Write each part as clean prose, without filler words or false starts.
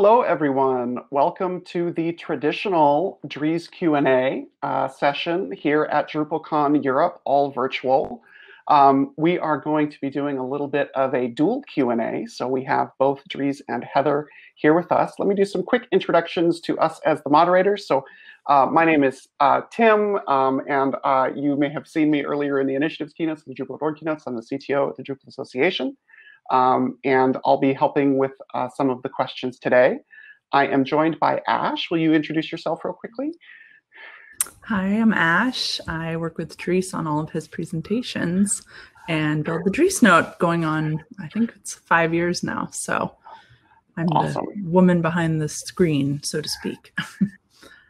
Hello, everyone. Welcome to the traditional Dries Q&A session here at DrupalCon Europe, all virtual. We are going to be doing a little bit of a dual Q&A, so we have both Dries and Heather here with us. Let me do some quick introductions to us as the moderators. So my name is Tim, and you may have seen me earlier in the initiatives keynotes and the Drupal.org keynotes. I'm the CTO at the Drupal Association. And I'll be helping with some of the questions today. I am joined by Ash. Will you introduce yourself real quickly? Hi, I'm Ash. I work with Dries on all of his presentations and build the Driesnote going on, I think it's 5 years now. So I'm awesome. The woman behind the screen, so to speak.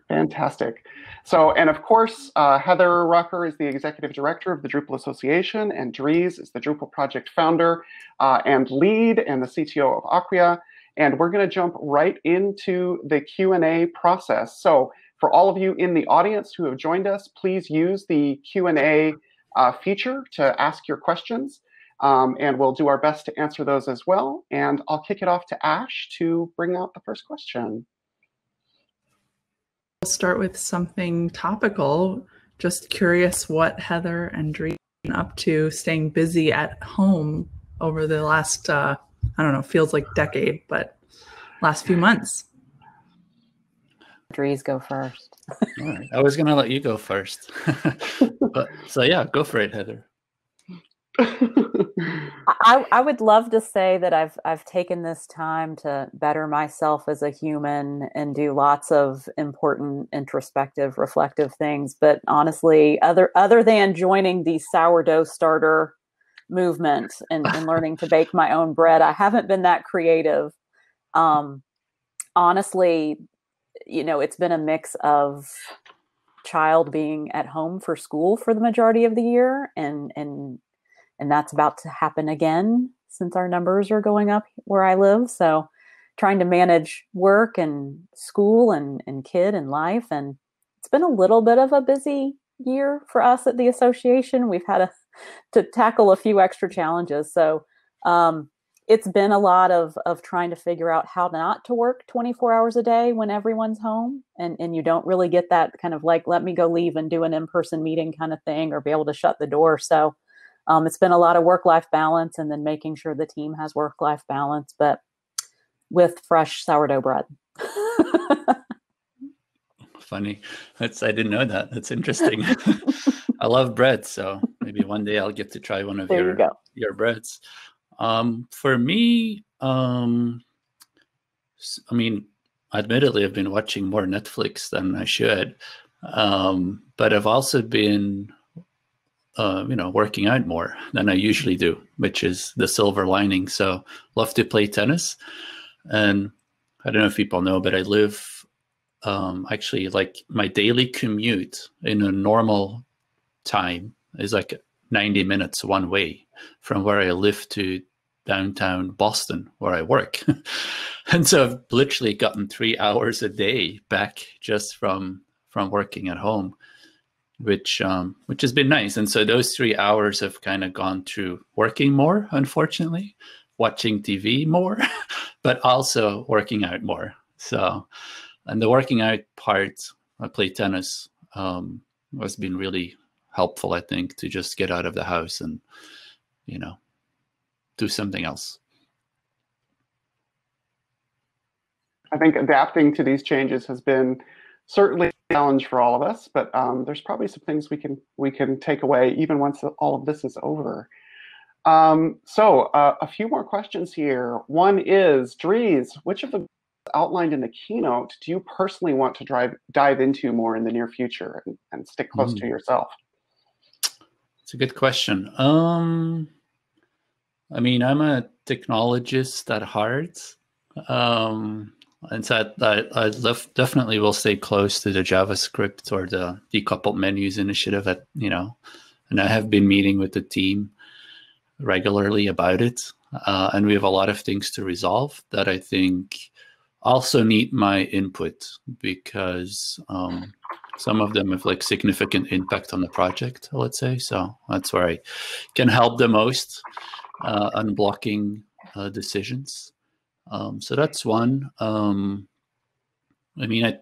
Fantastic. So, and of course, Heather Rucker is the Executive Director of the Drupal Association, and Dries is the Drupal Project Founder and lead and the CTO of Acquia. And we're going to jump right into the Q&A process. So for all of you in the audience who have joined us, please use the Q&A feature to ask your questions. And we'll do our best to answer those as well. And I'll kick it off to Ash to bring out the first question. We'll start with something topical. Just curious what Heather and Dries have been up to staying busy at home over the last, I don't know, feels like decade, but last few months. Dries, go first. All right. I was going to let you go first. So yeah, go for it, Heather. I would love to say that I've taken this time to better myself as a human and do lots of important introspective, reflective things. But honestly, other than joining the sourdough starter movement and learning to bake my own bread, I haven't been that creative. Honestly, you know, it's been a mix of child being at home for school for the majority of the year and that's about to happen again since our numbers are going up where I live. So trying to manage work and school and kid and life. And it's been a little bit of a busy year for us at the association. We've had to tackle a few extra challenges. So it's been a lot of trying to figure out how not to work 24 hours a day when everyone's home. And you don't really get that kind of like, let me go leave and do an in-person meeting kind of thing or be able to shut the door. So it's been a lot of work-life balance and then making sure the team has work-life balance, but with fresh sourdough bread. Funny. I didn't know that. That's interesting. I love bread, so maybe one day I'll get to try one of your breads. For me, I mean, admittedly, I've been watching more Netflix than I should, but I've also been working out more than I usually do, which is the silver lining. So love to play tennis. And I don't know if people know, but I live actually like my daily commute in a normal time is like 90 minutes one way from where I live to downtown Boston where I work. And so I've literally gotten 3 hours a day back just from working at home, which has been nice. And so those 3 hours have kind of gone to working more, unfortunately, watching TV more, but also working out more. So, and the working out part, I play tennis, has been really helpful, I think, to just get out of the house and, do something else. I think adapting to these changes has been certainly a challenge for all of us, but there's probably some things we can take away even once all of this is over. So a few more questions here. One is, Dries, which of the outlined in the keynote do you personally want to dive into more in the near future and stick close to yourself? It's a good question. I mean, I'm a technologist at heart. And so I definitely will stay close to the JavaScript or the decoupled menus initiative and I have been meeting with the team regularly about it. And we have a lot of things to resolve that I think also need my input because some of them have like significant impact on the project, let's say. So that's where I can help the most on blocking decisions. So that's one. I mean,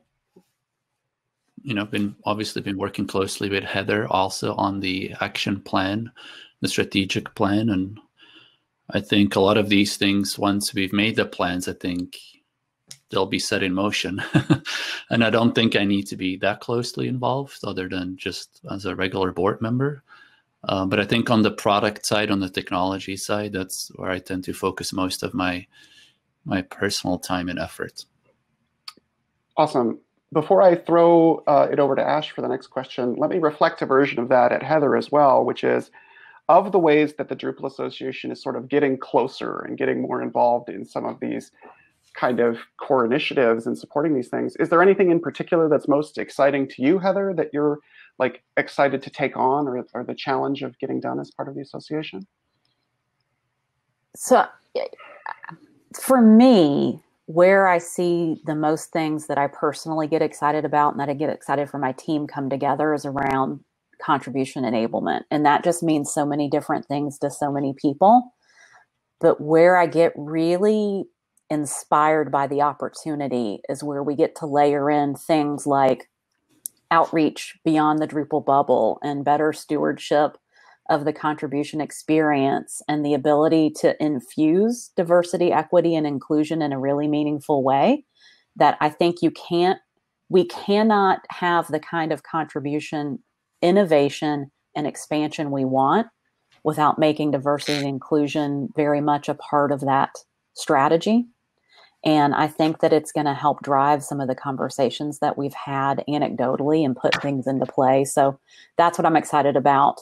obviously been working closely with Heather also on the action plan, the strategic plan. And I think a lot of these things, once we've made the plans, I think they'll be set in motion. And I don't think I need to be that closely involved other than just as a regular board member. But I think on the product side, on the technology side, that's where I tend to focus most of my personal time and effort. Awesome. Before I throw it over to Ash for the next question, let me reflect a version of that at Heather as well, which is, of the ways that the Drupal Association is sort of getting closer and getting more involved in some of these kind of core initiatives and supporting these things, is there anything in particular that's most exciting to you, Heather, that you're like excited to take on, or the challenge of getting done as part of the association? So for me, where I see the most things that I personally get excited about and that I get excited for my team come together is around contribution enablement. And that just means so many different things to so many people. But where I get really inspired by the opportunity is where we get to layer in things like outreach beyond the Drupal bubble and better stewardship of the contribution experience and the ability to infuse diversity, equity, and inclusion in a really meaningful way that I think we cannot have the kind of contribution, innovation, and expansion we want without making diversity and inclusion very much a part of that strategy. And I think that it's going to help drive some of the conversations that we've had anecdotally and put things into play. So that's what I'm excited about.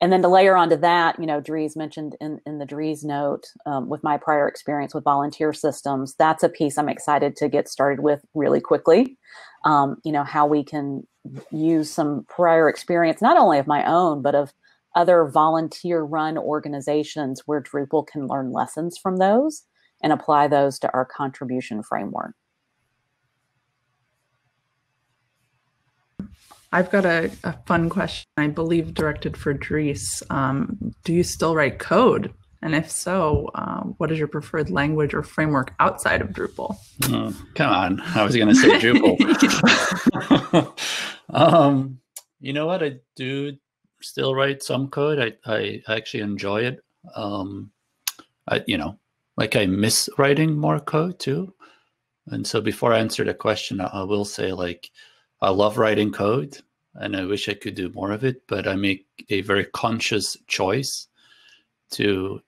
And then to layer onto that, Dries mentioned in the Driesnote, with my prior experience with volunteer systems, that's a piece I'm excited to get started with really quickly. How we can use some prior experience, not only of my own, but of other volunteer-run organizations where Drupal can learn lessons from those and apply those to our contribution framework. I've got a fun question, I believe directed for Dries. Do you still write code? And if so, what is your preferred language or framework outside of Drupal? Oh, come on, I was going to say Drupal. You know what? I do still write some code. I actually enjoy it. I miss writing more code too. And so before I answer the question, I will say, I love writing code and I wish I could do more of it, but I make a very conscious choice to,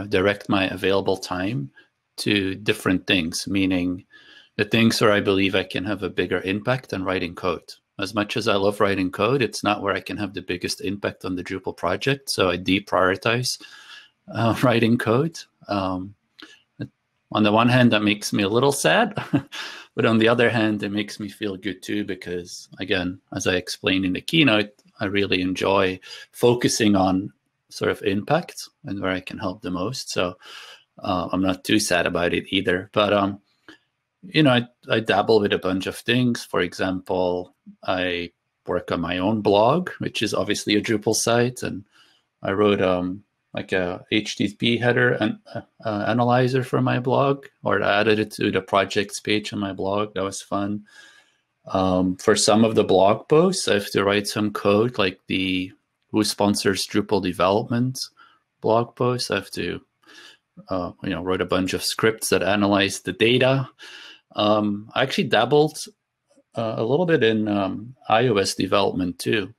direct my available time to different things, meaning the things where I believe I can have a bigger impact than writing code. As much as I love writing code, it's not where I can have the biggest impact on the Drupal project. So I deprioritize writing code. On the one hand, that makes me a little sad, but on the other hand, it makes me feel good too, because again, as I explained in the keynote, I really enjoy focusing on sort of impact and where I can help the most. So I'm not too sad about it either. But, I dabble with a bunch of things. For example, I work on my own blog, which is obviously a Drupal site. And I wrote like a HTTP header and analyzer for my blog, or I added it to the projects page on my blog. That was fun. For some of the blog posts, I have to write some code, like the Who Sponsors Drupal Development blog post. I have to, wrote a bunch of scripts that analyze the data. I actually dabbled a little bit in iOS development too.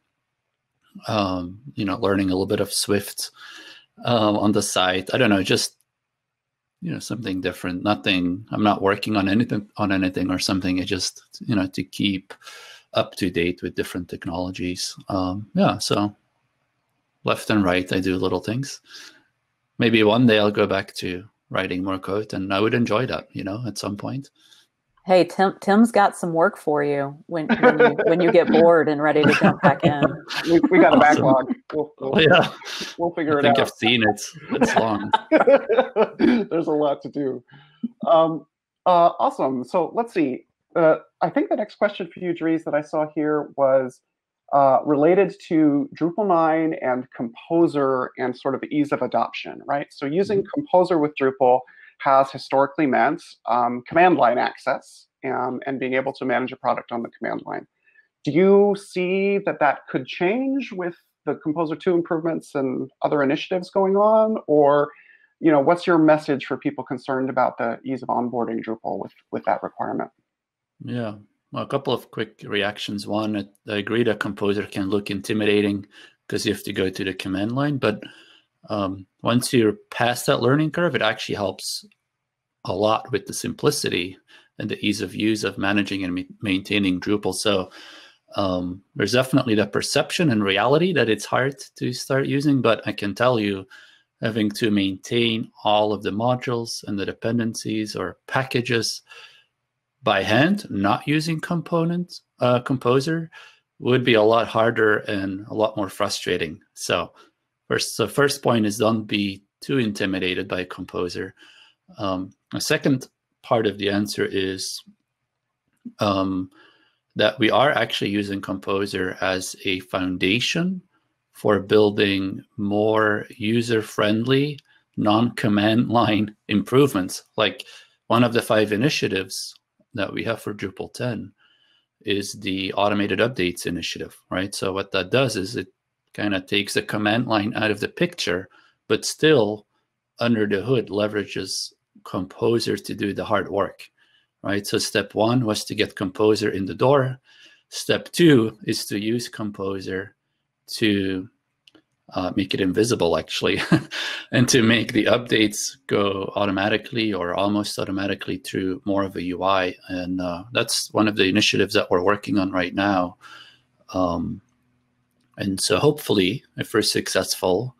Learning a little bit of Swift on the side. I don't know, just something different. Nothing. I'm not working on anything or something. I just to keep up to date with different technologies. So left and right, I do little things. Maybe one day I'll go back to writing more code, and I would enjoy that. At some point. Hey, Tim's got some work for you when you get bored and ready to jump back in. We got a backlog. We'll figure it out. I think I've seen it. It's long. There's a lot to do. Awesome. So let's see. I think the next question for you, Dries, that I saw here was related to Drupal 9 and Composer and sort of ease of adoption, right? So using Composer with Drupal, has historically meant command line access and being able to manage a product on the command line. Do you see that that could change with the Composer 2 improvements and other initiatives going on? Or, you know, what's your message for people concerned about the ease of onboarding Drupal with that requirement? Yeah, well, a couple of quick reactions. One, I agree that Composer can look intimidating because you have to go to the command line. But once you're past that learning curve, it actually helps a lot with the simplicity and the ease of use of managing and maintaining Drupal. So there's definitely the perception and reality that it's hard to start using, but I can tell you, having to maintain all of the modules and the dependencies or packages by hand, not using Composer, would be a lot harder and a lot more frustrating. So the first point is, don't be too intimidated by Composer. A second part of the answer is that we are actually using Composer as a foundation for building more user-friendly, non-command line improvements. Like one of the 5 initiatives that we have for Drupal 10 is the automated updates initiative, right? So what that does is it kind of takes the command line out of the picture, but still under the hood leverages Composer to do the hard work, right? So step 1 was to get Composer in the door. Step 2 is to use Composer to make it invisible, actually, and to make the updates go automatically or almost automatically through more of a UI. And that's one of the initiatives that we're working on right now. And so hopefully, if we're successful,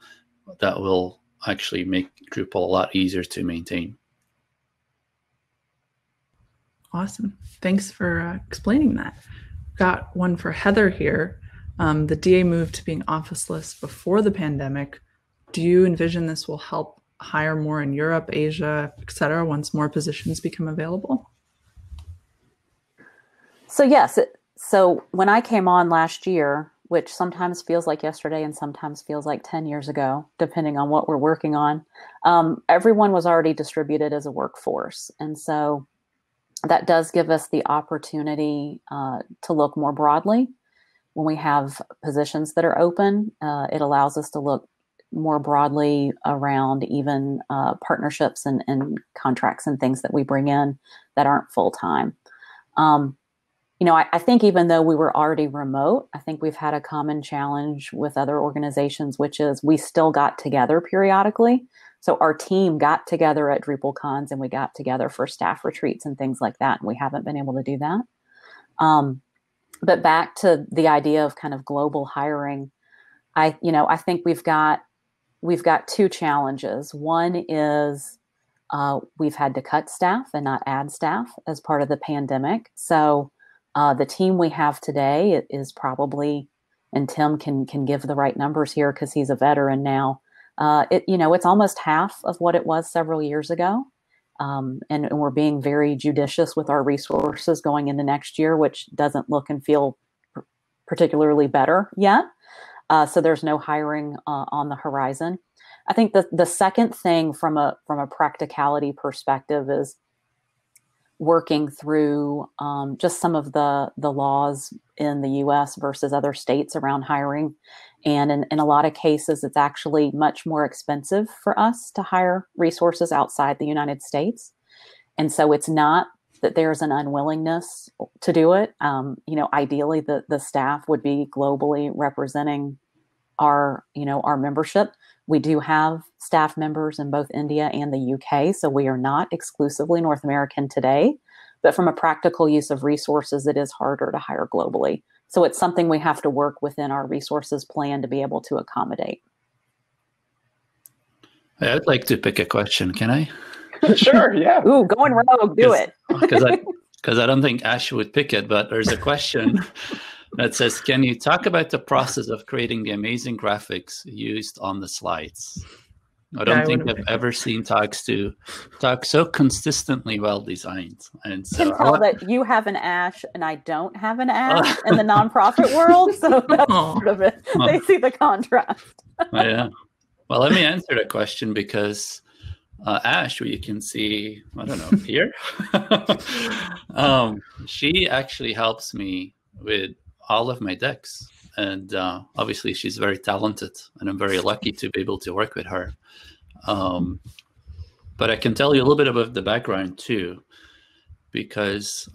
that will actually make Drupal a lot easier to maintain. Awesome. Thanks for explaining that. Got one for Heather here. The DA moved to being officeless before the pandemic. Do you envision this will help hire more in Europe, Asia, et cetera, once more positions become available? So yes, so when I came on last year, which sometimes feels like yesterday and sometimes feels like 10 years ago, depending on what we're working on, everyone was already distributed as a workforce. And so that does give us the opportunity to look more broadly. When we have positions that are open, it allows us to look more broadly around even partnerships and contracts and things that we bring in that aren't full-time. You know, I think even though we were already remote, I think we've had a common challenge with other organizations, which is we still got together periodically. So our team got together at DrupalCons and we got together for staff retreats and things like that. And we haven't been able to do that. But back to the idea of kind of global hiring, I think we've got 2 challenges. One is we've had to cut staff and not add staff as part of the pandemic. So the team we have today is probably, and Tim can give the right numbers here because he's a veteran now. It's almost half of what it was several years ago. And we're being very judicious with our resources going into next year, which doesn't look and feel particularly better yet. So there's no hiring on the horizon. I think the second thing from a practicality perspective is working through just some of the laws in the US versus other states around hiring. And in a lot of cases, it's actually much more expensive for us to hire resources outside the United States. And so it's not that there's an unwillingness to do it. Ideally, the staff would be globally representing our membership. We do have staff members in both India and the UK, so we are not exclusively North American today. But from a practical use of resources, it is harder to hire globally. So it's something we have to work within our resources plan to be able to accommodate. I'd like to pick a question. Can I? Sure, yeah. Ooh, going rogue, do it. Because I don't think Ash would pick it, but there's a question that says, can you talk about the process of creating the amazing graphics used on the slides? I don't think I've ever seen talks so consistently well designed. And so you can tell that you have an Ash and I don't have an Ash in the nonprofit world. So that's part of it. They see the contrast. Yeah. Well, let me answer that question because Ash, who you can see, I don't know, here. She actually helps me with all of my decks. And obviously, she's very talented, and I'm very lucky to be able to work with her. But I can tell you a little bit about the background too, because,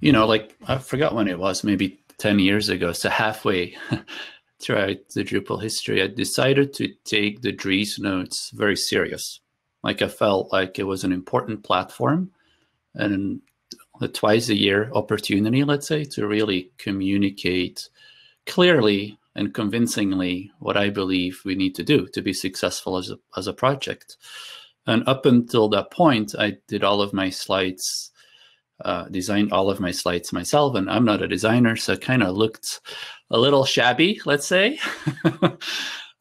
you know, like I forgot when it was, maybe 10 years ago, so halfway throughout the Drupal history, I decided to take the Driesnote very serious. Like I felt like it was an important platform and a twice a year opportunity, let's say, to really communicate clearly and convincingly what I believe we need to do to be successful as a project. And up until that point, I did all of my slides, designed all of my slides myself, and I'm not a designer, so it kind of looked a little shabby, let's say.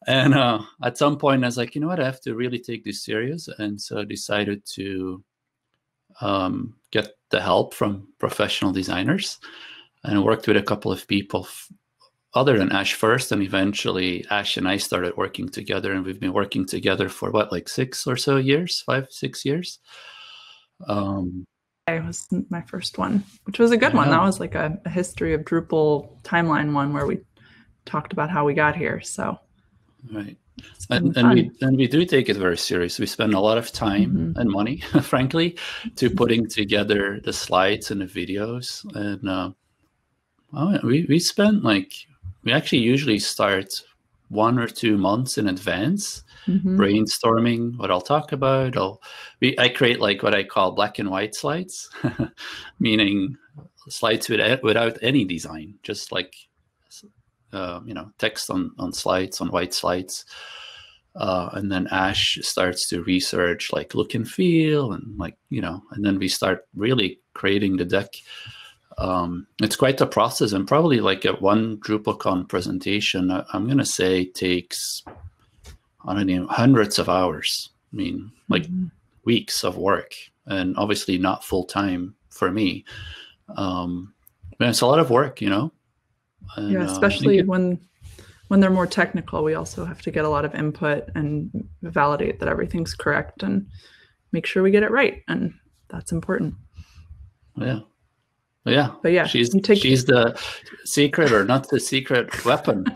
And at some point I was like, you know what, I have to really take this serious. And so I decided to get the help from professional designers, and worked with a couple of people other than Ash first, and eventually Ash and I started working together, and we've been working together for what, like 6 or so years, 5, 6 years. It was my first one, which was a good one. That was like a history of Drupal timeline one where we talked about how we got here. So, right. And we do take it very serious. We spend a lot of time and money, frankly, to putting together the slides and the videos. And we spent we actually usually start 1 or 2 months in advance, brainstorming what I'll talk about. I create like what I call black and white slides, meaning slides without any design, just like text on slides, on white slides. And then Ash starts to research like look and feel, and and then we start really creating the deck. It's quite a process, and probably like at one DrupalCon presentation, I'm going to say takes, I don't know, hundreds of hours. I mean, like weeks of work, and obviously not full time for me. But it's a lot of work, And, yeah, especially when they're more technical, we also have to get a lot of input and validate that everything's correct and make sure we get it right. And that's important. Yeah. Yeah, but yeah, she's the secret, or not the secret weapon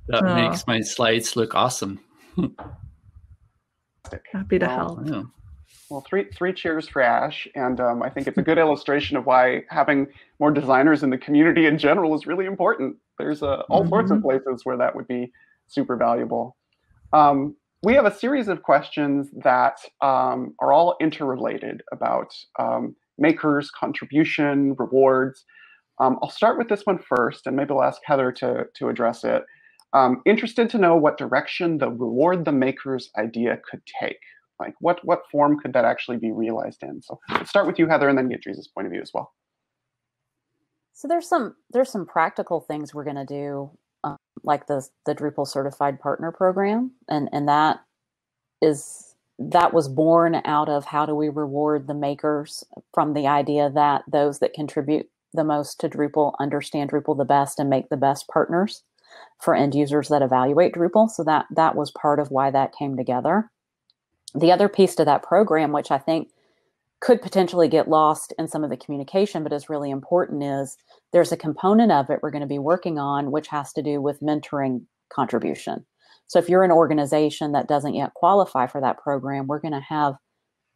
that makes my slides look awesome. Happy to help. Yeah. Well, three cheers for Ash, and I think it's a good illustration of why having more designers in the community in general is really important. There's all sorts of places where that would be super valuable. We have a series of questions that are all interrelated about makers, contribution, rewards. I'll start with this one first, and maybe I'll ask Heather to address it. Interested to know what direction the reward the makers idea could take. Like what form could that actually be realized in? So let's start with you, Heather, and then get Dries' point of view as well. So there's some practical things we're going to do, like the Drupal Certified Partner Program, and that was born out of how do we reward the makers, from the idea that those that contribute the most to Drupal understand Drupal the best and make the best partners for end users that evaluate Drupal. So that was part of why that came together. The other piece to that program, which I think could potentially get lost in some of the communication, but is really important, is there's a component of it we're going to be working on, which has to do with mentoring contribution. So if you're an organization that doesn't yet qualify for that program, we're going to have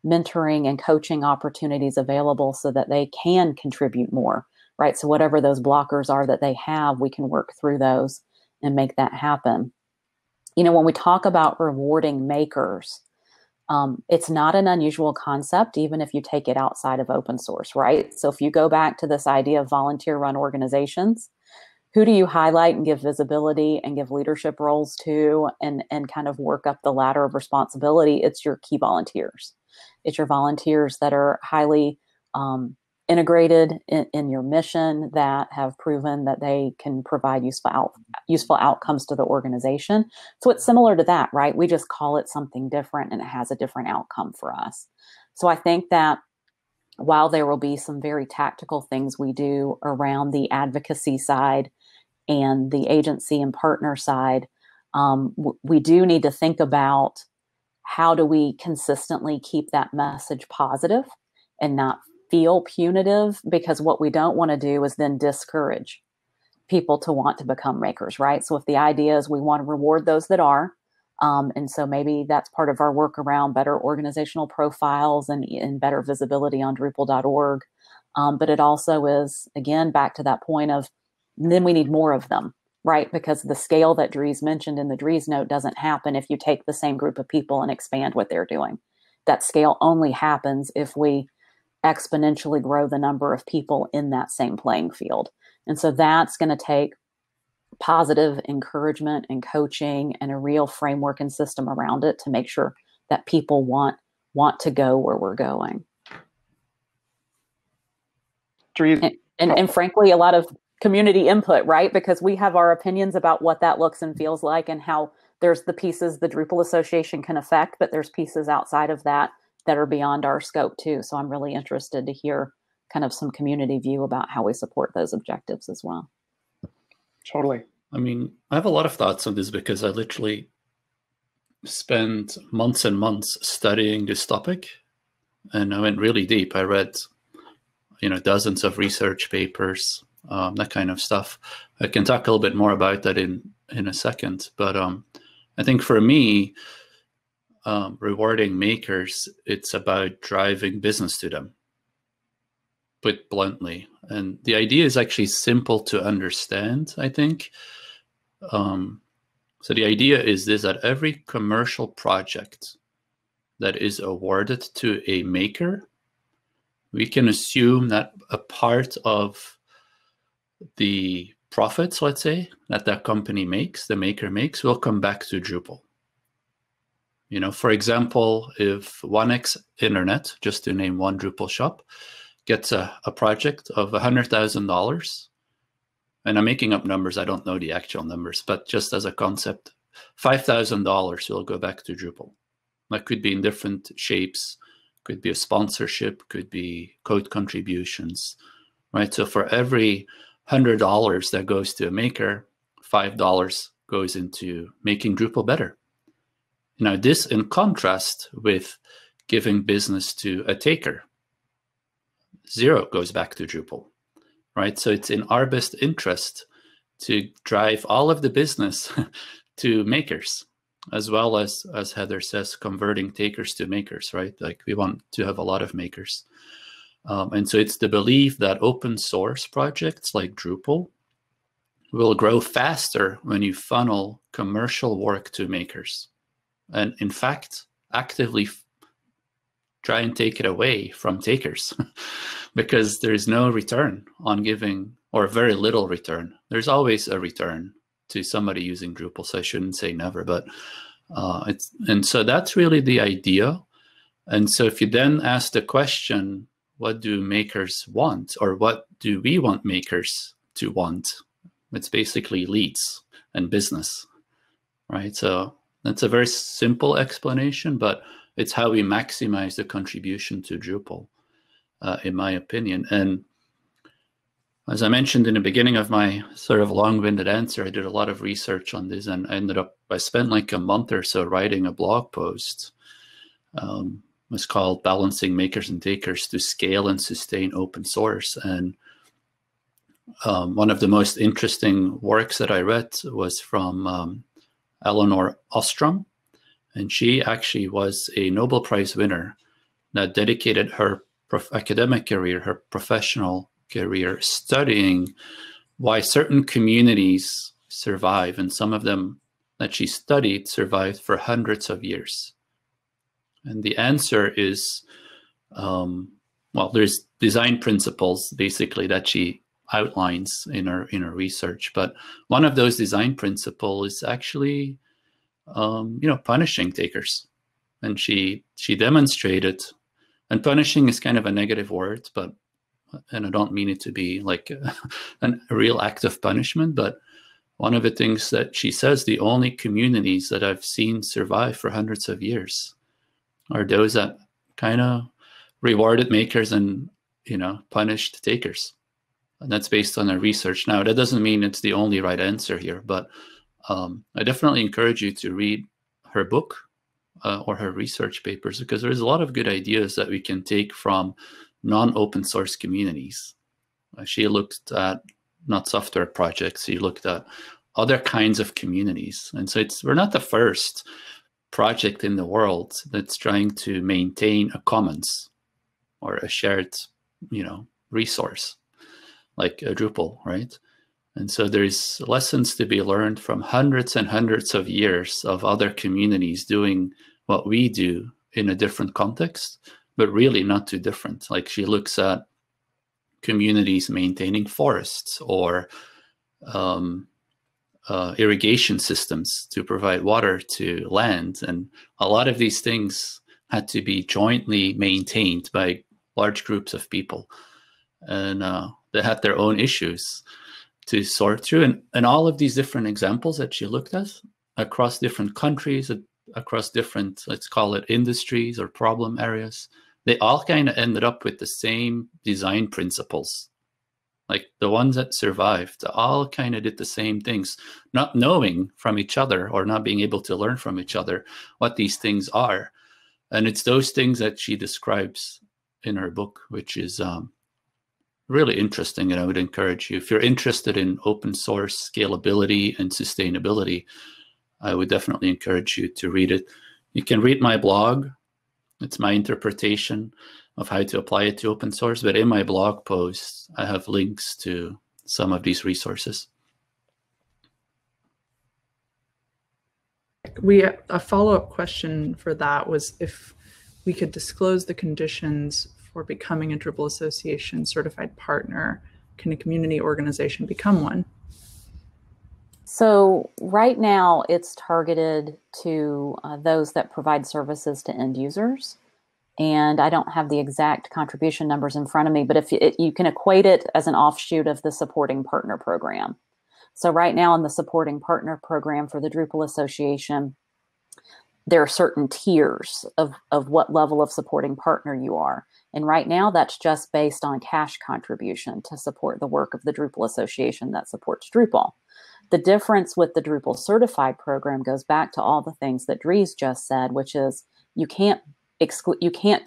mentoring and coaching opportunities available so that they can contribute more, right? So whatever those blockers are that they have, we can work through those and make that happen. When we talk about rewarding makers, it's not an unusual concept, even if you take it outside of open source, right? So if you go back to this idea of volunteer-run organizations, who do you highlight and give visibility and give leadership roles to and kind of work up the ladder of responsibility? It's your key volunteers. It's your volunteers that are highly integrated in your mission, that have proven that they can provide useful outcomes to the organization. So it's similar to that, right? We just call it something different and it has a different outcome for us. So I think that while there will be some very tactical things we do around the advocacy side and the agency and partner side, we do need to think about how do we consistently keep that message positive and not feel punitive, because what we don't want to do is then discourage people to want to become makers, right? So if the idea is we want to reward those that are, and so maybe that's part of our work around better organizational profiles and better visibility on Drupal.org. But it also is, again, back to that point of then we need more of them, right? Because the scale that Dries mentioned in the Driesnote doesn't happen if you take the same group of people and expand what they're doing. That scale only happens if we exponentially grow the number of people in that same playing field. And so that's going to take positive encouragement and coaching and a real framework and system around it to make sure that people want to go where we're going. And frankly, a lot of community input, right? Because we have our opinions about what that looks and feels like, and how there's the pieces the Drupal Association can affect, but there's pieces outside of that that are beyond our scope too. So I'm really interested to hear kind of some community view about how we support those objectives as well. Totally. I mean, I have a lot of thoughts on this because I literally spent months and months studying this topic, and I went really deep. I read, dozens of research papers, that kind of stuff. I can talk a little bit more about that in a second, but I think for me, rewarding makers, it's about driving business to them, put bluntly. And the idea is actually simple to understand, I think. So the idea is this, that every commercial project that is awarded to a maker, we can assume that a part of the profits, let's say, that company makes, the maker makes, will come back to Drupal. For example, if 1x Internet, just to name one Drupal shop, gets a project of $100,000, and I'm making up numbers, I don't know the actual numbers, but just as a concept, $5,000 will go back to Drupal. That could be in different shapes, could be a sponsorship, could be code contributions, right? So for every $100 that goes to a maker, $5 goes into making Drupal better. Now, this in contrast with giving business to a taker, $0 goes back to Drupal, right? So it's in our best interest to drive all of the business to makers, as well as Heather says, converting takers to makers, right? Like we want to have a lot of makers. And so it's the belief that open source projects like Drupal will grow faster when you funnel commercial work to makers. And in fact, actively try and take it away from takers because there's no return on giving, or very little return. There's always a return to somebody using Drupal, so I shouldn't say never, but and so that's really the idea. And so if you then ask the question, what do makers want, or what do we want makers to want? It's basically leads and business, right? So that's a very simple explanation, but it's how we maximize the contribution to Drupal, in my opinion. And as I mentioned in the beginning of my sort of long-winded answer, I did a lot of research on this, and I spent like a month or so writing a blog post. It was called Balancing Makers and Takers to Scale and Sustain Open Source. And one of the most interesting works that I read was from Eleanor Ostrom. And she actually was a Nobel Prize winner that dedicated her academic career, her professional career, studying why certain communities survive. And some of them that she studied survived for hundreds of years. And the answer is, well, there's design principles basically that she outlines in her research. But one of those design principles is actually, punishing takers. And she demonstrated, and punishing is kind of a negative word, and I don't mean it to be like a real act of punishment, but one of the things that she says, the only communities that I've seen survive for hundreds of years are those that kind of rewarded makers and, punished takers. And that's based on her research. Now, that doesn't mean it's the only right answer here, but I definitely encourage you to read her book or her research papers, because there's a lot of good ideas that we can take from non-open source communities. She looked at not software projects, she looked at other kinds of communities. And so we're not the first project in the world that's trying to maintain a commons or a shared, resource like Drupal, right? And so there's lessons to be learned from hundreds and hundreds of years of other communities doing what we do in a different context, but really not too different. Like she looks at communities maintaining forests or irrigation systems to provide water to land. And a lot of these things had to be jointly maintained by large groups of people. And they had their own issues to sort through. And all of these different examples that she looked at across different countries, across different, let's call it industries or problem areas, they all kind of ended up with the same design principles. Like the ones that survived all kind of did the same things, not knowing from each other or not being able to learn from each other what these things are. And it's those things that she describes in her book, which is really interesting. And I would encourage you, if you're interested in open source scalability and sustainability, I would definitely encourage you to read it. You can read my blog. It's my interpretation of how to apply it to open source. But in my blog posts, I have links to some of these resources. A follow-up question for that was if we could disclose the conditions for becoming a Drupal Association certified partner. Can a community organization become one? So right now it's targeted to those that provide services to end users. And I don't have the exact contribution numbers in front of me, but if you can equate it as an offshoot of the supporting partner program. So right now in the supporting partner program for the Drupal Association, there are certain tiers of what level of supporting partner you are. And right now that's just based on cash contribution to support the work of the Drupal Association that supports Drupal. The difference with the Drupal certified program goes back to all the things that Dries just said, which is you can't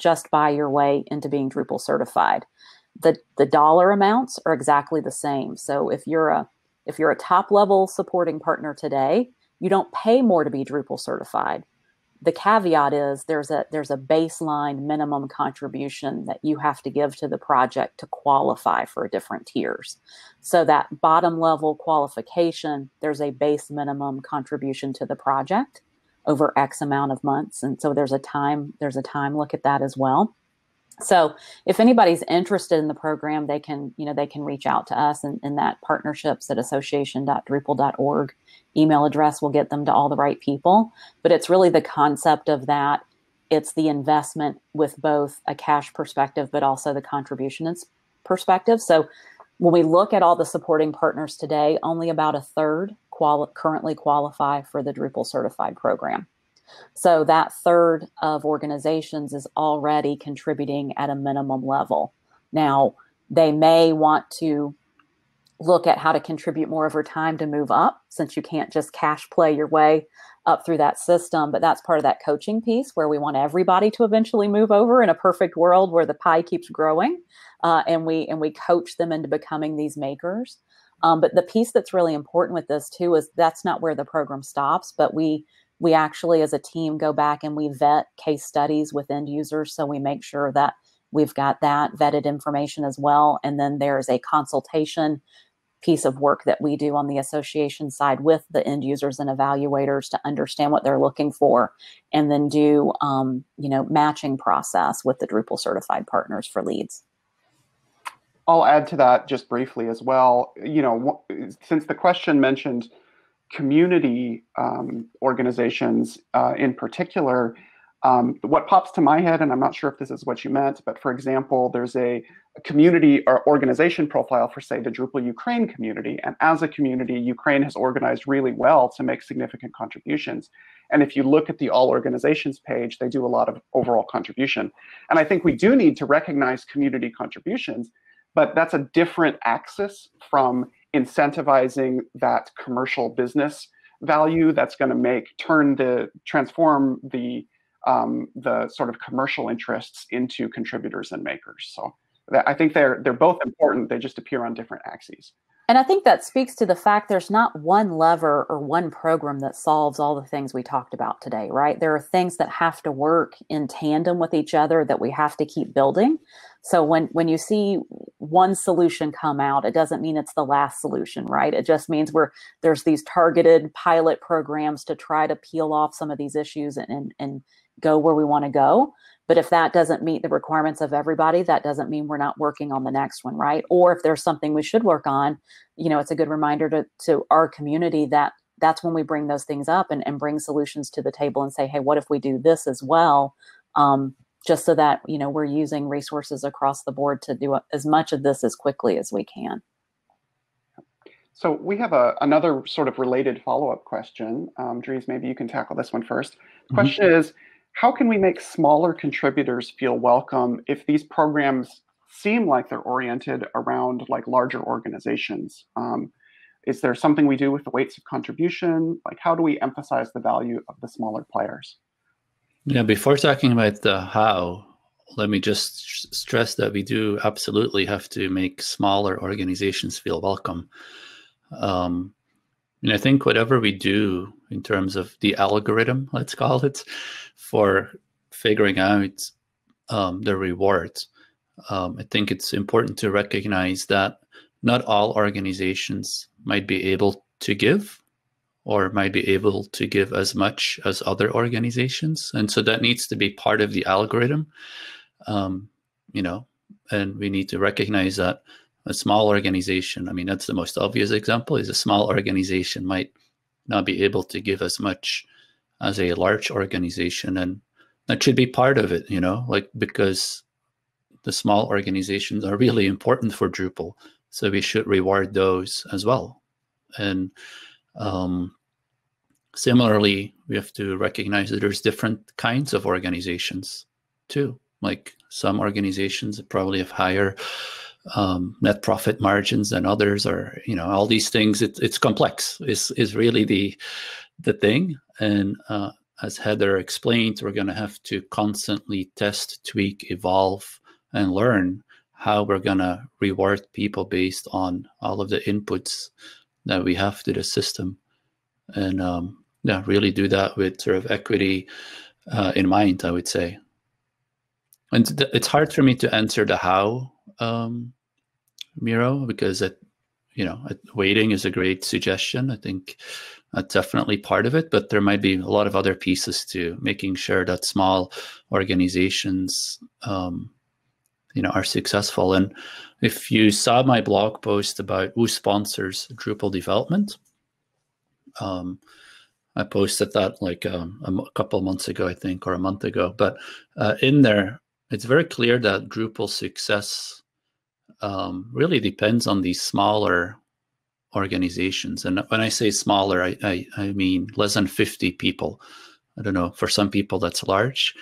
just buy your way into being Drupal certified. The dollar amounts are exactly the same. So if you're a top level supporting partner today, you don't pay more to be Drupal certified. The caveat is there's a baseline minimum contribution that you have to give to the project to qualify for different tiers. So that bottom level qualification, there's a base minimum contribution to the project over X amount of months. And so there's a time look at that as well. So if anybody's interested in the program, they can reach out to us, and that partnerships@association.drupal.org email address will get them to all the right people. But it's really the concept of that. It's the investment with both a cash perspective, but also the contribution perspective. So when we look at all the supporting partners today, only about a third currently qualify for the Drupal certified program. So that third of organizations is already contributing at a minimum level. Now, they may want to look at how to contribute more over time to move up, since you can't just cash play your way up through that system. But that's part of that coaching piece where we want everybody to eventually move over in a perfect world where the pie keeps growing, and we coach them into becoming these makers. But the piece that's really important with this too is that's not where the program stops, but we actually as a team go back and we vet case studies with end users. So we make sure that we've got that vetted information as well. And then there's a consultation piece of work that we do on the association side with the end users and evaluators to understand what they're looking for, and then do matching process with the Drupal certified partners for leads. I'll add to that just briefly as well. Since the question mentioned community organizations in particular, what pops to my head, and I'm not sure if this is what you meant, but for example, there's a community or organization profile for, say, the Drupal Ukraine community. And as a community, Ukraine has organized really well to make significant contributions. And if you look at the All Organizations page, they do a lot of overall contribution. And I think we do need to recognize community contributions, but that's a different axis from incentivizing that commercial business value that's going to transform the sort of commercial interests into contributors and makers. So I think they're both important. They just appear on different axes. And I think that speaks to the fact there's not one lever or one program that solves all the things we talked about today, right? There are things that have to work in tandem with each other that we have to keep building. So when you see one solution come out, it doesn't mean it's the last solution, right? It just means there's these targeted pilot programs to try to peel off some of these issues and go where we want to go. But if that doesn't meet the requirements of everybody, that doesn't mean we're not working on the next one, right? Or if there's something we should work on, it's a good reminder to our community that that's when we bring those things up and bring solutions to the table and say, hey, what if we do this as well? Just so that, we're using resources across the board to do as much of this as quickly as we can. So we have another sort of related follow-up question. Dries, maybe you can tackle this one first. The question is, how can we make smaller contributors feel welcome if these programs seem like they're oriented around like larger organizations? Is there something we do with the weights of contribution? Like, how do we emphasize the value of the smaller players? Yeah, before talking about the how, let me just stress that we do absolutely have to make smaller organizations feel welcome. And I think whatever we do in terms of the algorithm, let's call it, for figuring out the rewards, I think it's important to recognize that not all organizations might be able to give or might be able to give as much as other organizations. And so that needs to be part of the algorithm, and we need to recognize that a small organization, I mean, that's the most obvious example, is a small organization might not be able to give as much as a large organization. And that should be part of it, because the small organizations are really important for Drupal. So we should reward those as well. And similarly, we have to recognize that there's different kinds of organizations too. Like some organizations probably have higher net profit margins than others, or all these things. It's complex is really the thing. And as Heather explained, we're going to have to constantly test, tweak, evolve, and learn how we're going to reward people based on all of the inputs that we have to the system. And really do that with sort of equity in mind, I would say. And it's hard for me to answer the how, Miro, because weighting is a great suggestion. I think that's definitely part of it, but there might be a lot of other pieces to making sure that small organizations, are successful. And if you saw my blog post about who sponsors Drupal development, I posted that like a couple of months ago, I think, or a month ago. But in there, it's very clear that Drupal success really depends on these smaller organizations. And when I say smaller, I mean less than 50 people. I don't know, for some people that's large,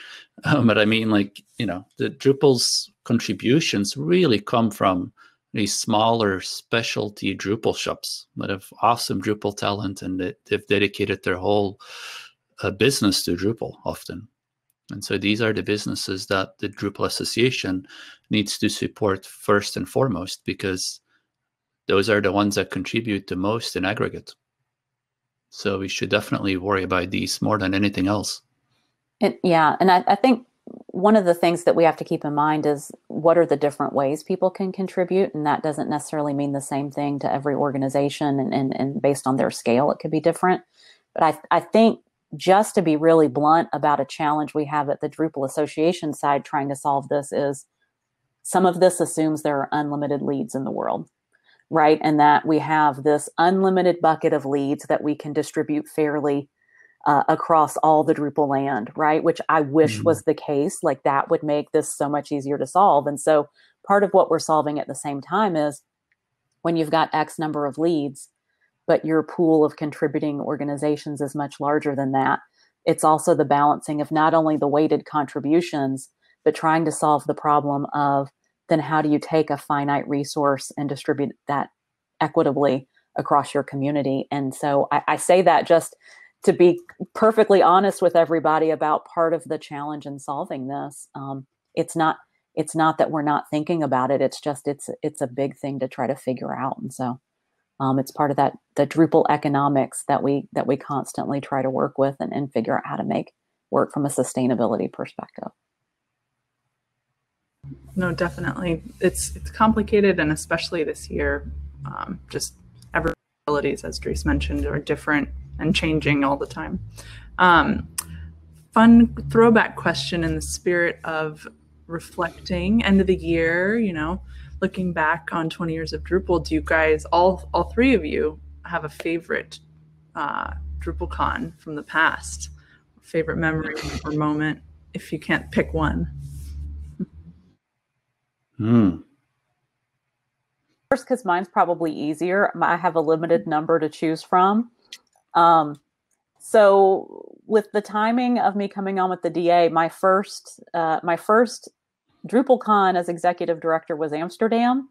but I mean the Drupal's contributions really come from these smaller specialty Drupal shops that have awesome Drupal talent, and they've dedicated their whole business to Drupal often. And so these are the businesses that the Drupal Association needs to support first and foremost, because those are the ones that contribute the most in aggregate. So we should definitely worry about these more than anything else. And I think one of the things that we have to keep in mind is what are the different ways people can contribute, and that doesn't necessarily mean the same thing to every organization, and based on their scale, it could be different. But I think just to be really blunt about a challenge we have at the Drupal Association side trying to solve this is some of this assumes there are unlimited leads in the world, right? And that we have this unlimited bucket of leads that we can distribute fairly across all the Drupal land, right? Which I wish was the case. Like that would make this so much easier to solve. And so part of what we're solving at the same time is when you've got X number of leads, but your pool of contributing organizations is much larger than that. It's also the balancing of not only the weighted contributions, but trying to solve the problem of then how do you take a finite resource and distribute that equitably across your community. And so I say that just to be perfectly honest with everybody about part of the challenge in solving this. It's not that we're not thinking about it. It's just it's a big thing to try to figure out. And so it's part of the Drupal economics that we constantly try to work with and figure out how to make work from a sustainability perspective. No, definitely. It's complicated, and especially this year, just every abilities, as Dries mentioned, are different and changing all the time. Fun throwback question in the spirit of reflecting end of the year, you know, looking back on 20 years of Drupal, do you guys, all three of you, have a favorite DrupalCon from the past? Favorite memory or moment, if you can't pick one? First, because mine's probably easier. I have a limited number to choose from. So with the timing of me coming on with the DA, my first DrupalCon as executive director was Amsterdam,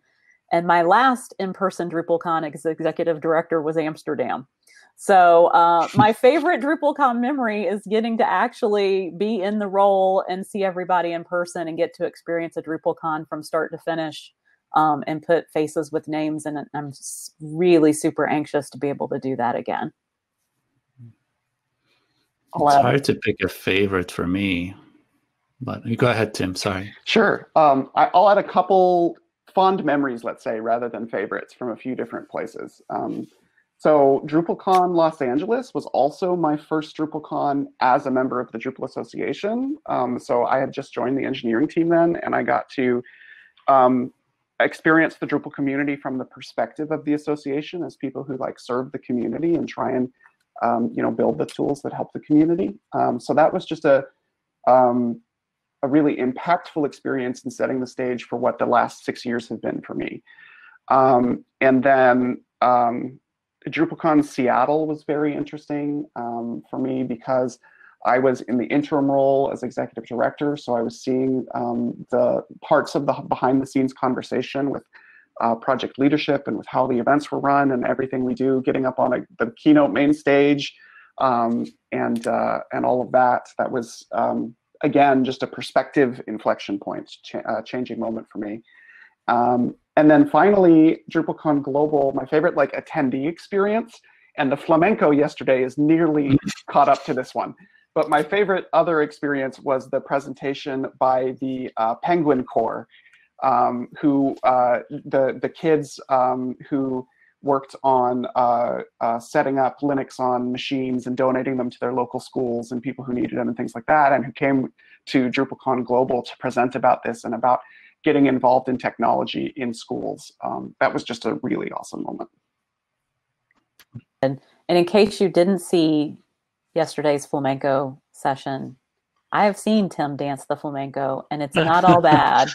and my last in-person DrupalCon as executive director was Amsterdam. So my favorite DrupalCon memory is getting to actually be in the role and see everybody in person and get to experience a DrupalCon from start to finish, and put faces with names. And I'm really super anxious to be able to do that again. It's hard to pick a favorite for me, but you go ahead, Tim. Sorry. Sure. I'll add a couple fond memories, let's say, rather than favorites, from a few different places. So DrupalCon Los Angeles was also my first DrupalCon as a member of the Drupal Association. So I had just joined the engineering team then, and I got to experience the Drupal community from the perspective of the association as people who like serve the community and try and build the tools that help the community. So that was just a really impactful experience in setting the stage for what the last 6 years have been for me. And then DrupalCon Seattle was very interesting for me because I was in the interim role as executive director, so I was seeing the parts of the behind-the-scenes conversation with project leadership and with how the events were run and everything we do, getting up on the keynote main stage, and all of that. That was again just a perspective inflection point, changing moment for me. And then finally, DrupalCon Global, my favorite like attendee experience, and the flamenco yesterday is nearly caught up to this one. But my favorite other experience was the presentation by the Penguin Corps, who the kids who worked on setting up Linux on machines and donating them to their local schools and people who needed them and things like that, and who came to DrupalCon Global to present about this and about getting involved in technology in schools. That was just a really awesome moment. And in case you didn't see yesterday's flamenco session, I have seen Tim dance the flamenco, and it's not all bad.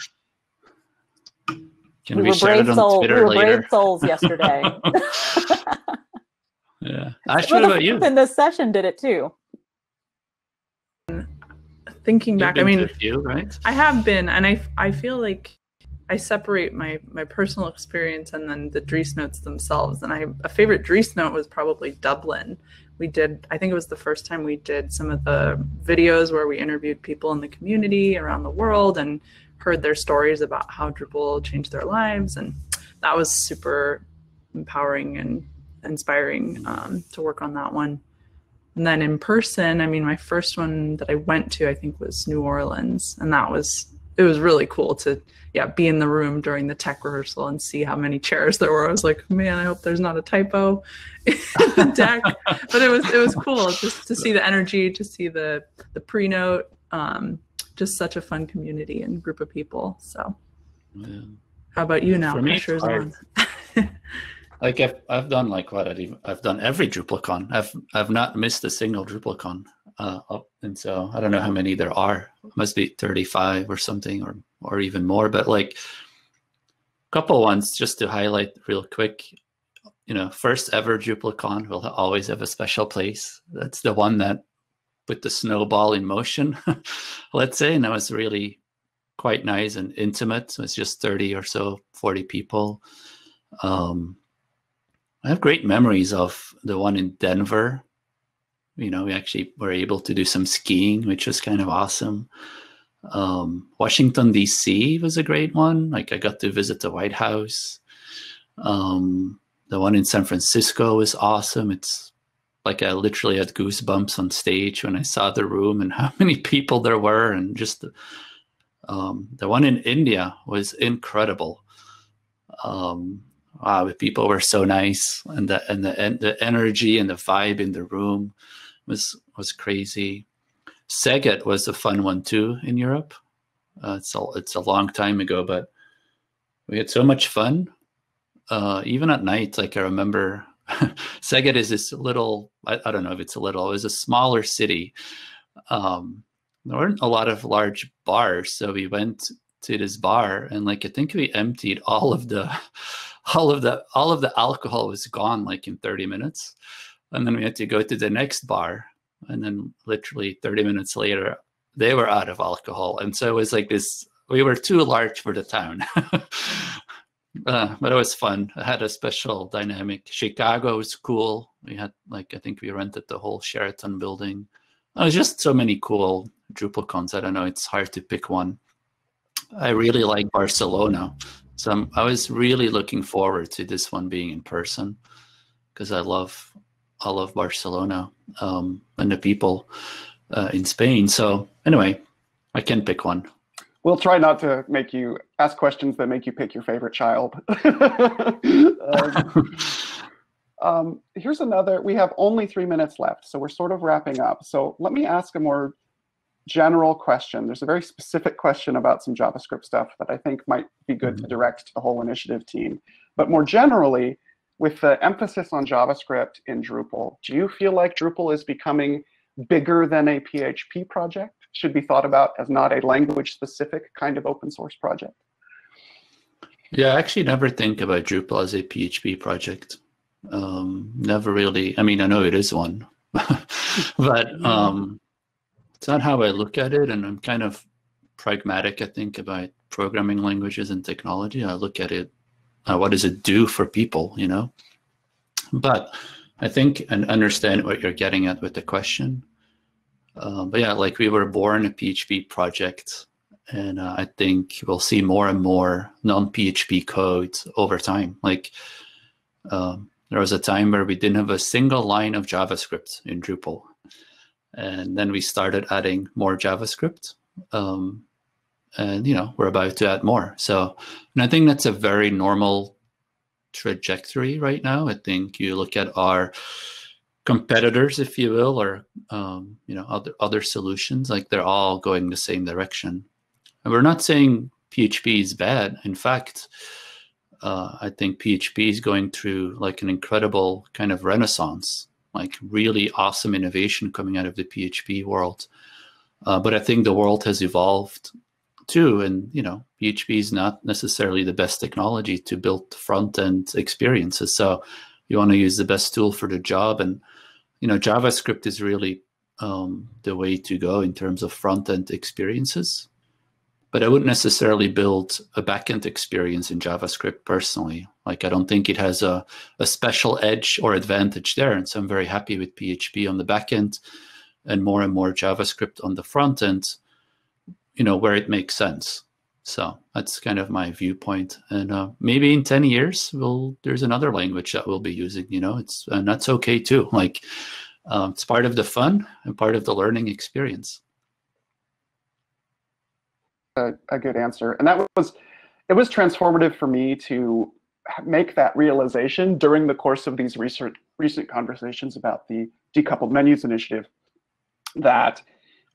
Can we share it on Twitter later? We were brave souls yesterday. Yeah. Ash, what about you? In this session did it too. Thinking back, I mean, right? I have been, and I feel like I separate my personal experience and then the Driesnotes themselves. And a favorite Driesnote was probably Dublin. We did, I think it was the first time we did some of the videos where we interviewed people in the community around the world and heard their stories about how Drupal changed their lives. And that was super empowering and inspiring to work on that one. And then in person, I mean, my first one that I went to, I think, was New Orleans. And it was really cool to, be in the room during the tech rehearsal and see how many chairs there were. I was like, man, I hope there's not a typo in the deck. But it was cool just to see the energy, to see the pre-note, just such a fun community and group of people. So how about you now? For me, Pressure's on. Like I've done like what I've done every DrupalCon. I've not missed a single DrupalCon, and so I don't know how many there are. It must be 35 or something, or even more. But like a couple ones just to highlight real quick. First ever DrupalCon will always have a special place. That's the one that put the snowball in motion, let's say, and that was really quite nice and intimate. So it's just 30 or so, 40 people. I have great memories of the one in Denver. We actually were able to do some skiing, which was kind of awesome. Washington, D.C. was a great one. Like, I got to visit the White House. The one in San Francisco was awesome. It's like I literally had goosebumps on stage when I saw the room and how many people there were. And just the one in India was incredible. Wow, the people were so nice, and the energy and the vibe in the room was crazy. Szeged was a fun one too in Europe. It's a long time ago, but we had so much fun. Even at night, like I remember, Szeged is this little, I don't know if it's a little, it was a smaller city. There weren't a lot of large bars, so we went to this bar, and like I think we emptied all of the alcohol was gone like in 30 minutes, and then we had to go to the next bar, and then literally 30 minutes later they were out of alcohol, and so it was like this. We were too large for the town. But it was fun. It had a special dynamic. Chicago was cool. We had I think we rented the whole Sheraton building. It was just so many cool DrupalCons. I don't know. It's hard to pick one. I really like Barcelona. So I was really looking forward to this one being in person, because I love Barcelona and the people in Spain. So anyway, I can pick one. We'll try not to make you ask questions that make you pick your favorite child. Here's another. We have only 3 minutes left, so we're sort of wrapping up. So let me ask a more general question. There's a very specific question about some JavaScript stuff that I think might be good to direct to the whole initiative team. But more generally, with the emphasis on JavaScript in Drupal, do you feel like Drupal is becoming bigger than a PHP project? Should be thought about as not a language-specific kind of open source project? Yeah, I actually never think about Drupal as a PHP project. Never really. I mean, I know it is one, but it's not how I look at it. And I'm kind of pragmatic, I think, about programming languages and technology. I look at it, what does it do for people, But I think and understand what you're getting at with the question. But yeah, like we were born a PHP project, and I think we'll see more and more non-PHP code over time. Like there was a time where we didn't have a single line of JavaScript in Drupal, and then we started adding more JavaScript, and we're about to add more. So, and I think that's a very normal trajectory right now. I think you look at our competitors, if you will, or other solutions, like they're all going the same direction. And we're not saying PHP is bad. In fact, I think PHP is going through like an incredible kind of renaissance, like really awesome innovation coming out of the PHP world. But I think the world has evolved too, and PHP is not necessarily the best technology to build front-end experiences. So you want to use the best tool for the job, and JavaScript is really the way to go in terms of front-end experiences. But I wouldn't necessarily build a back-end experience in JavaScript personally. Like, I don't think it has a special edge or advantage there. And so I'm very happy with PHP on the back-end and more JavaScript on the front-end, where it makes sense. So that's kind of my viewpoint. And maybe in 10 years, there's another language that we'll be using, and that's okay too. Like, it's part of the fun and part of the learning experience. A good answer. And it was transformative for me to make that realization during the course of these recent conversations about the decoupled menus initiative, that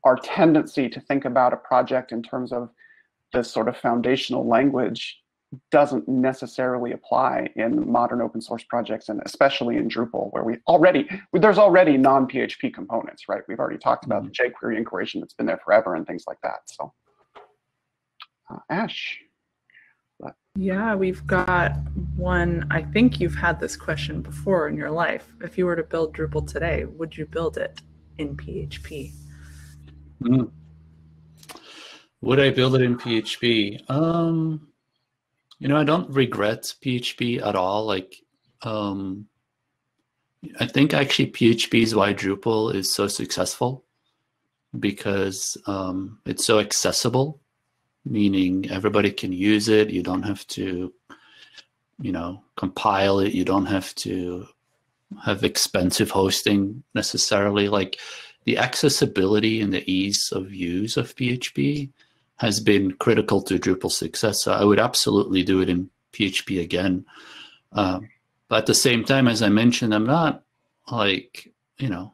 our tendency to think about a project in terms of this sort of foundational language doesn't necessarily apply in modern open source projects, and especially in Drupal, where there's already non-PHP components, right? We've already talked about the jQuery integration that's been there forever and things like that. So, Ash. Yeah, we've got one. I think you've had this question before in your life. If you were to build Drupal today, would you build it in PHP? Would I build it in PHP? I don't regret PHP at all. Like, I think actually PHP is why Drupal is so successful, because it's so accessible, meaning everybody can use it. You don't have to, compile it. You don't have to have expensive hosting necessarily. Like, the accessibility and the ease of use of PHP has been critical to Drupal's success. So I would absolutely do it in PHP again. But at the same time, as I mentioned, I'm not like, I'm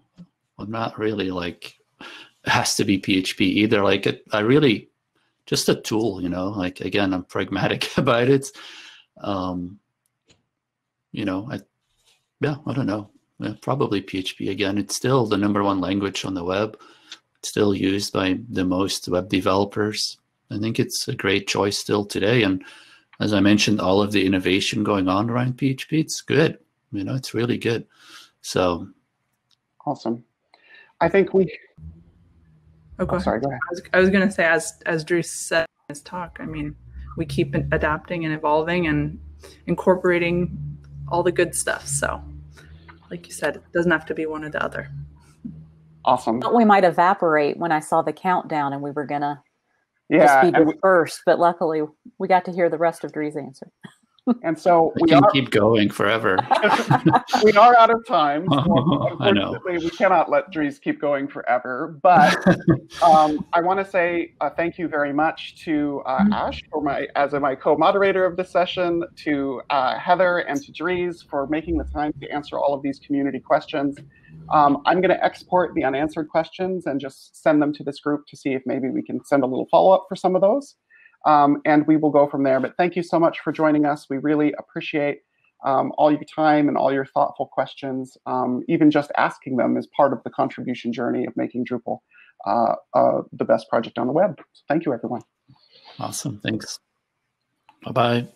not really like, it has to be PHP either. Like, I really, just a tool, like, again, I'm pragmatic about it. I don't know. Probably PHP again. It's still the #1 language on the web. It's still used by the most web developers. I think it's a great choice still today. And as I mentioned, all of the innovation going on around PHP, it's good. It's really good. So awesome. I think we. Oh, sorry, go ahead. I was going to say, as Dries said in his talk, I mean, we keep adapting and evolving and incorporating all the good stuff. So, like you said, it doesn't have to be one or the other. Awesome. We might evaporate when I saw the countdown and we were going to just be dispersed, but luckily we got to hear the rest of Dries' answer. And so we can keep going forever. We are out of time. So I know. Unfortunately, we cannot let Dries keep going forever. But I want to say thank you very much to Ash as my co-moderator of this session, to Heather and to Dries for making the time to answer all of these community questions. I'm going to export the unanswered questions and just send them to this group to see if maybe we can send a little follow-up for some of those. And we will go from there. But thank you so much for joining us. We really appreciate all your time and all your thoughtful questions. Even just asking them is part of the contribution journey of making Drupal the best project on the web. So thank you, everyone. Awesome. Thanks. Bye-bye.